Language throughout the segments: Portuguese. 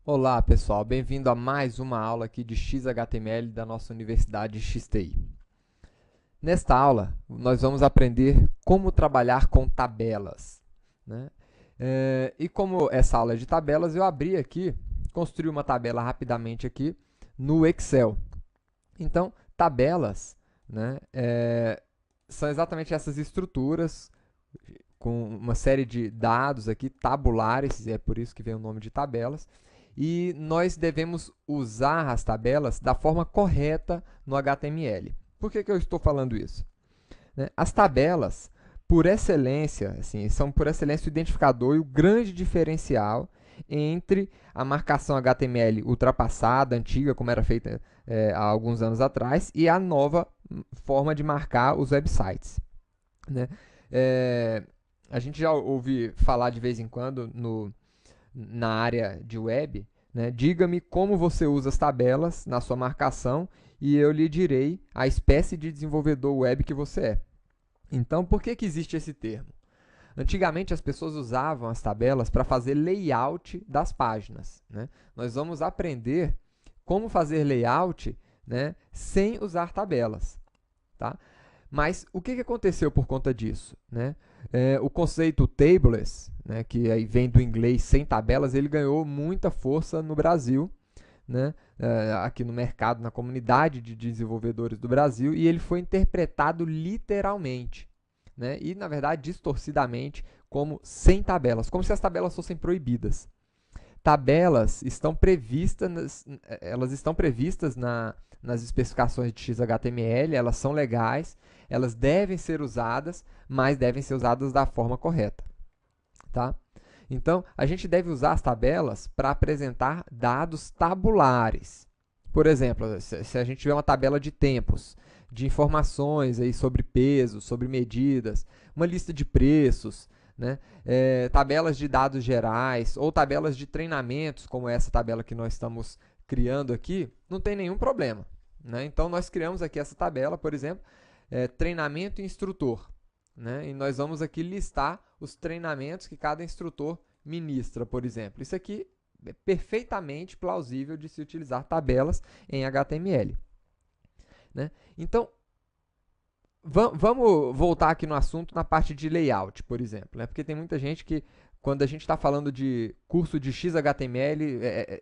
Olá pessoal, bem-vindo a mais uma aula aqui de XHTML da nossa Universidade XTI. Nesta aula, nós vamos aprender como trabalhar com tabelas, né? E como essa aula é de tabelas, eu abri aqui, construí uma tabela rapidamente aqui no Excel. Então, tabelas, né, são exatamente essas estruturas com uma série de dados aqui tabulares, e é por isso que vem o nome de tabelas, e nós devemos usar as tabelas da forma correta no HTML. Por que eu estou falando isso? As tabelas, por excelência, assim, são por excelência o identificador e o grande diferencial entre a marcação HTML ultrapassada, antiga, como era feita há alguns anos atrás, e a nova forma de marcar os websites, né? É, a gente já ouve falar de vez em quando na área de web, né? Diga-me como você usa as tabelas na sua marcação e eu lhe direi a espécie de desenvolvedor web que você é. Então, por que existe esse termo? Antigamente, as pessoas usavam as tabelas para fazer layout das páginas, né? Nós vamos aprender como fazer layout, né, sem usar tabelas, tá? Mas o que aconteceu por conta disso, né? O conceito tableless, né, que aí vem do inglês sem tabelas, ele ganhou muita força no Brasil, né, aqui no mercado, na comunidade de desenvolvedores do Brasil, e ele foi interpretado literalmente, né, e na verdade distorcidamente como sem tabelas, como se as tabelas fossem proibidas. Tabelas estão previstas, elas estão previstas nas especificações de XHTML, elas são legais, elas devem ser usadas, mas devem ser usadas da forma correta, tá? Então, a gente deve usar as tabelas para apresentar dados tabulares. Por exemplo, se a gente tiver uma tabela de tempos, de informações aí sobre peso, sobre medidas, uma lista de preços, né? Tabelas de dados gerais ou tabelas de treinamentos, como essa tabela que nós estamos criando aqui, não tem nenhum problema, né? Então, nós criamos aqui essa tabela, por exemplo, treinamento instrutor, né? E nós vamos aqui listar os treinamentos que cada instrutor ministra, por exemplo. Isso aqui é perfeitamente plausível de se utilizar tabelas em HTML, né? Então, vamos voltar aqui no assunto na parte de layout, por exemplo, né? Porque tem muita gente que, quando a gente está falando de curso de XHTML,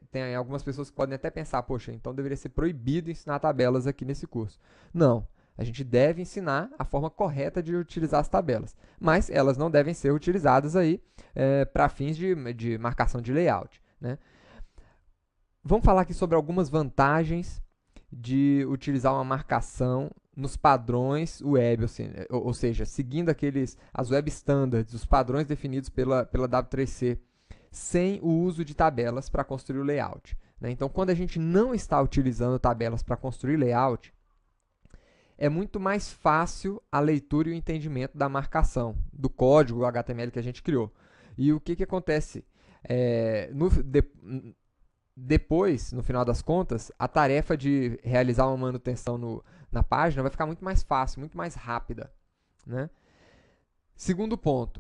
tem algumas pessoas que podem até pensar, poxa, então deveria ser proibido ensinar tabelas aqui nesse curso. Não, a gente deve ensinar a forma correta de utilizar as tabelas, mas elas não devem ser utilizadas aí para fins de marcação de layout, né? Vamos falar aqui sobre algumas vantagens de utilizar uma marcação nos padrões web, ou seja, seguindo as web standards, os padrões definidos pela W3C, sem o uso de tabelas para construir o layout, né? Então, quando a gente não está utilizando tabelas para construir layout, é muito mais fácil a leitura e o entendimento da marcação, do código HTML que a gente criou. E o que acontece? Depois, no final das contas, a tarefa de realizar uma manutenção na página vai ficar muito mais fácil, muito mais rápida, né? Segundo ponto,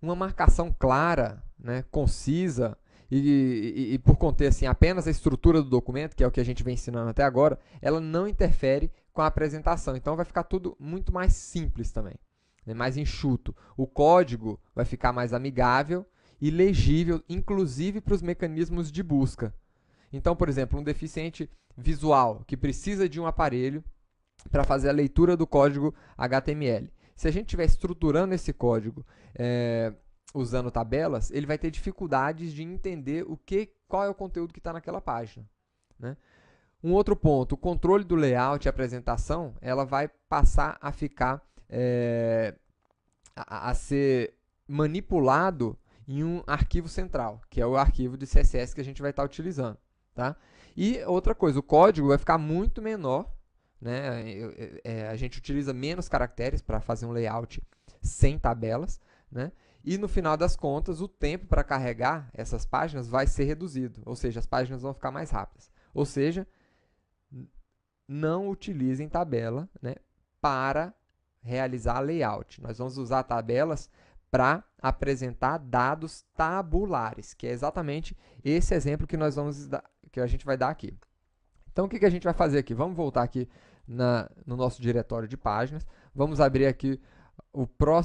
uma marcação clara, né, concisa e por conter assim, apenas a estrutura do documento, que é o que a gente vem ensinando até agora, ela não interfere com a apresentação. Então vai ficar tudo muito mais simples também, né, mais enxuto. O código vai ficar mais amigável e legível, inclusive para os mecanismos de busca. Então, por exemplo, um deficiente visual que precisa de um aparelho para fazer a leitura do código HTML. Se a gente estiver estruturando esse código usando tabelas, ele vai ter dificuldades de entender qual é o conteúdo que está naquela página, né? Um outro ponto, o controle do layout e apresentação, ela vai passar a ficar a ser manipulado em um arquivo central, que é o arquivo de CSS que a gente vai estar utilizando, tá? E outra coisa, o código vai ficar muito menor, né? A gente utiliza menos caracteres para fazer um layout sem tabelas, né? E no final das contas, o tempo para carregar essas páginas vai ser reduzido, ou seja, as páginas vão ficar mais rápidas. Ou seja, não utilizem tabela, né, para realizar layout. Nós vamos usar tabelas para apresentar dados tabulares, que é exatamente esse exemplo que que a gente vai dar aqui. Então, o que a gente vai fazer aqui? Vamos voltar aqui no nosso diretório de páginas. Vamos abrir aqui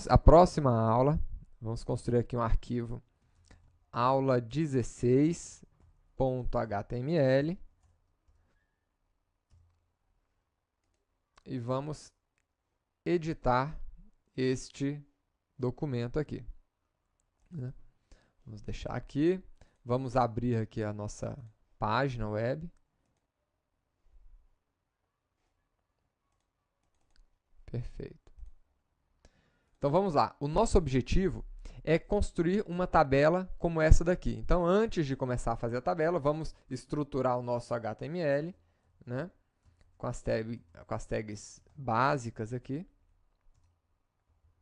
a próxima aula. Vamos construir aqui um arquivo aula 16.html. E vamos editar este documento aqui. Né? Vamos deixar aqui. Vamos abrir aqui a nossa página web. Perfeito. Então, vamos lá. O nosso objetivo é construir uma tabela como essa daqui. Então, antes de começar a fazer a tabela, vamos estruturar o nosso HTML, né? com as tags básicas aqui.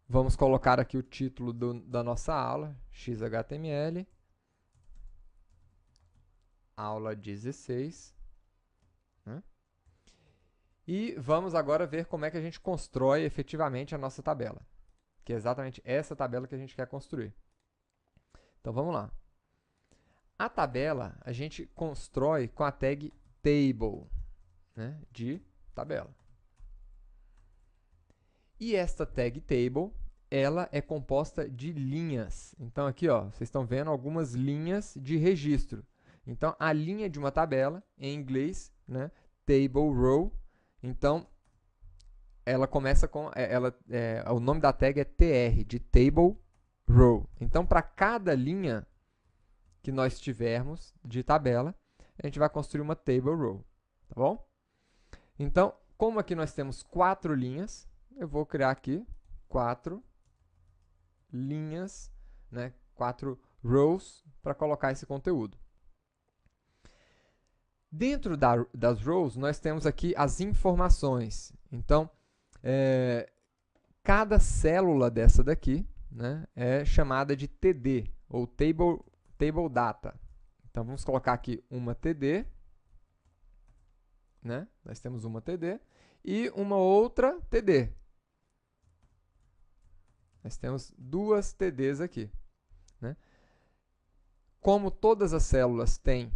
Vamos colocar aqui o título da nossa aula, XHTML, aula 16. Né? E vamos agora ver como é que a gente constrói efetivamente a nossa tabela, que é exatamente essa tabela que a gente quer construir. Então, vamos lá. A tabela a gente constrói com a tag table, né, de tabela. E esta tag table, ela é composta de linhas. Então, aqui, ó, vocês estão vendo algumas linhas de registro. Então, a linha de uma tabela, em inglês, né, table row. Então, ela começa com... o nome da tag é tr, de table row. Então, para cada linha que nós tivermos de tabela, a gente vai construir uma table row. Tá bom? Então, como aqui nós temos 4 linhas, eu vou criar aqui 4 linhas, né, 4 rows para colocar esse conteúdo. Dentro das rows, nós temos aqui as informações. Então, cada célula dessa daqui, né, é chamada de TD, ou table Data. Então, vamos colocar aqui uma TD. Né? Nós temos uma TD e uma outra TD. Nós temos 2 TDs aqui. Né? Como todas as células têm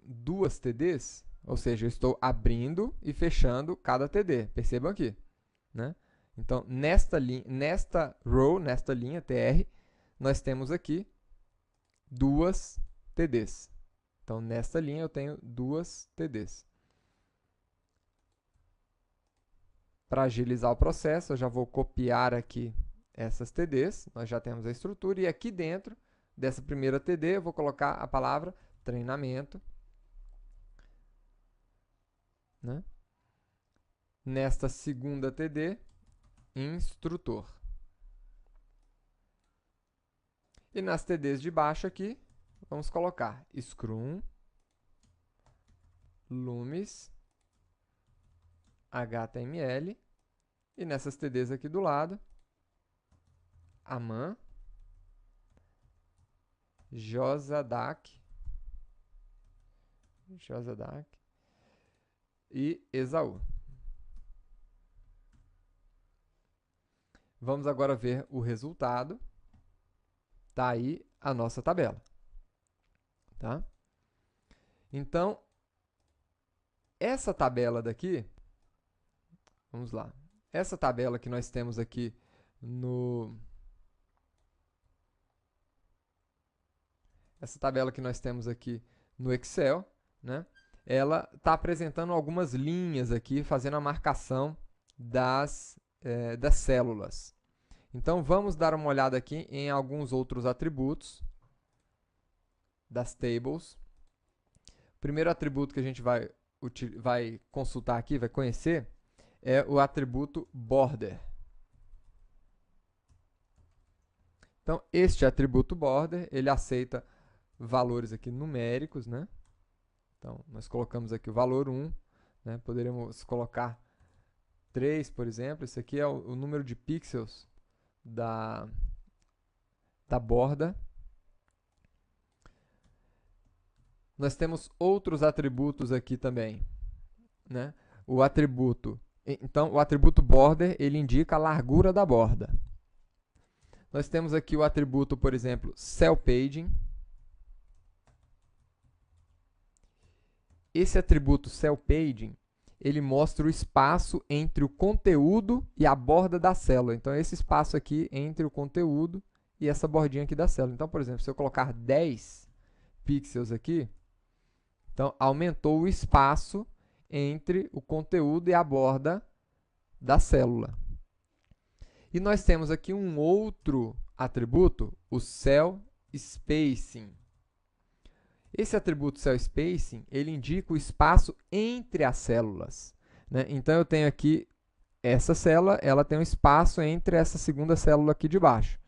2 TDs, ou seja, eu estou abrindo e fechando cada TD. Percebam aqui. Né? Então, nesta row, nesta linha TR, nós temos aqui 2 TDs. Então, nesta linha eu tenho 2 TDs. Para agilizar o processo, eu já vou copiar aqui essas TDs. Nós já temos a estrutura. E aqui dentro dessa primeira TD, eu vou colocar a palavra treinamento. Né? Nesta segunda TD, instrutor. E nas TDs de baixo aqui, vamos colocar Scrum, Loomis, HTML, e nessas TDs aqui do lado, Aman, Josadak e Esaú. Vamos agora ver o resultado. Está aí a nossa tabela. Tá? Então, essa tabela daqui, vamos lá. Essa tabela que nós temos aqui no Excel, né? Ela está apresentando algumas linhas aqui, fazendo a marcação das células. Então, vamos dar uma olhada aqui em alguns outros atributos das tables. O primeiro atributo que a gente vai consultar aqui, vai conhecer, é o atributo border. Então, este atributo border, ele aceita valores aqui numéricos, né? Então, nós colocamos aqui o valor 1, né? Poderíamos colocar 3, por exemplo. Esse aqui é o número de pixels da borda. Nós temos outros atributos aqui também, né? O atributo border, ele indica a largura da borda. Nós temos aqui o atributo, por exemplo, CellPaging. Esse atributo CellPaging, ele mostra o espaço entre o conteúdo e a borda da célula. Então, esse espaço aqui entre o conteúdo e essa bordinha aqui da célula. Então, por exemplo, se eu colocar 10 pixels aqui, então aumentou o espaço entre o conteúdo e a borda da célula. E nós temos aqui um outro atributo, o Cell Spacing. Esse atributo Cell Spacing, ele indica o espaço entre as células, né? Então, eu tenho aqui essa célula, ela tem um espaço entre essa segunda célula aqui de baixo.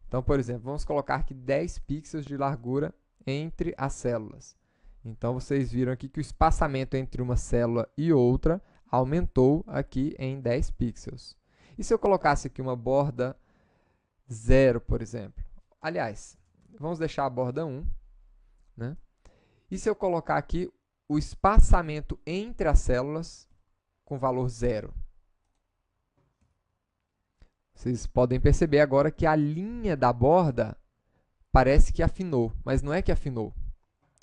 Então, por exemplo, vamos colocar aqui 10 pixels de largura entre as células. Então, vocês viram aqui que o espaçamento entre uma célula e outra aumentou aqui em 10 pixels. E se eu colocasse aqui uma borda 0, por exemplo? Aliás, vamos deixar a borda 1. Né? E se eu colocar aqui o espaçamento entre as células com valor 0? Vocês podem perceber agora que a linha da borda parece que afinou, mas não é que afinou.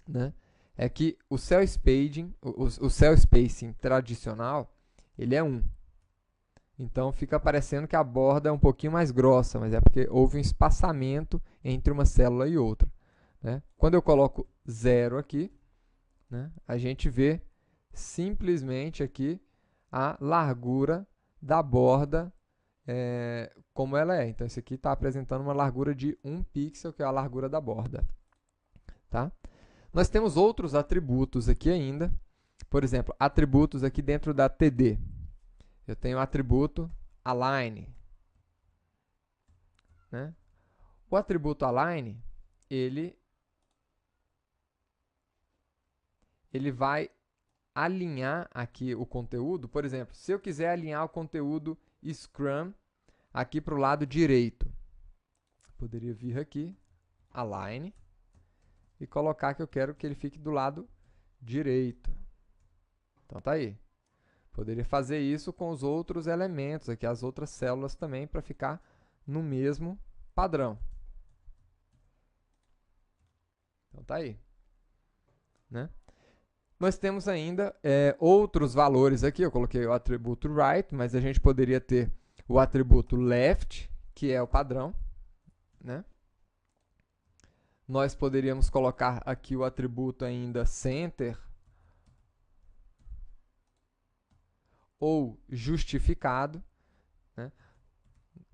Né? É que o Cell Spacing tradicional, ele é 1. Então, fica parecendo que a borda é um pouquinho mais grossa, mas é porque houve um espaçamento entre uma célula e outra. Né? Quando eu coloco 0 aqui, né, a gente vê simplesmente aqui a largura da borda como ela é. Então, isso aqui está apresentando uma largura de 1 pixel, que é a largura da borda. Tá? Nós temos outros atributos aqui ainda. Por exemplo, atributos aqui dentro da TD. Eu tenho o atributo Align. Né? O atributo Align, ele vai alinhar aqui o conteúdo. Por exemplo, se eu quiser alinhar o conteúdo Scrum aqui para o lado direito, poderia vir aqui, Align, e colocar que eu quero que ele fique do lado direito. Então, tá aí. Poderia fazer isso com os outros elementos, aqui as outras células também, para ficar no mesmo padrão. Então, tá aí. Né? Nós temos ainda outros valores aqui. Eu coloquei o atributo right, mas a gente poderia ter o atributo left, que é o padrão. Né? Nós poderíamos colocar aqui o atributo ainda center ou justificado. Né?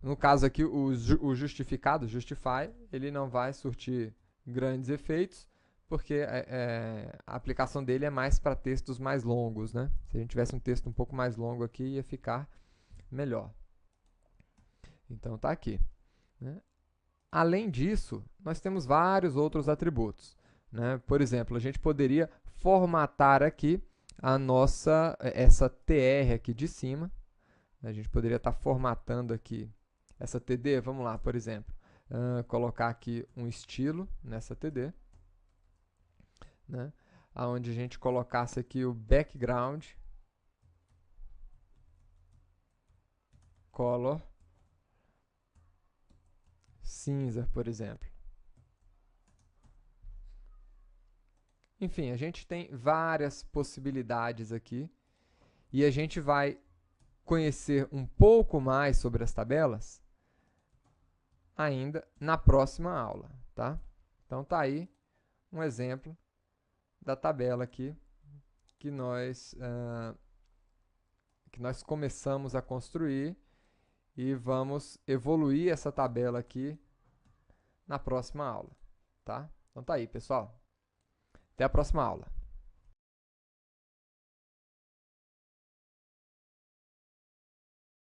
No caso aqui, o justificado, justify, ele não vai surtir grandes efeitos, porque a aplicação dele é mais para textos mais longos. Né? Se a gente tivesse um texto um pouco mais longo aqui, ia ficar melhor. Então, está aqui. Né? Além disso, nós temos vários outros atributos. Né? Por exemplo, a gente poderia formatar aqui essa TR aqui de cima. A gente poderia estar formatando aqui essa TD. Vamos lá, por exemplo, colocar aqui um estilo nessa TD. Né? Onde a gente colocasse aqui o background color cinza, por exemplo. Enfim, a gente tem várias possibilidades aqui e a gente vai conhecer um pouco mais sobre as tabelas ainda na próxima aula, tá? Então, tá aí um exemplo da tabela aqui que nós começamos a construir e vamos evoluir essa tabela aqui na próxima aula, tá? Então, tá aí, pessoal. Até a próxima aula.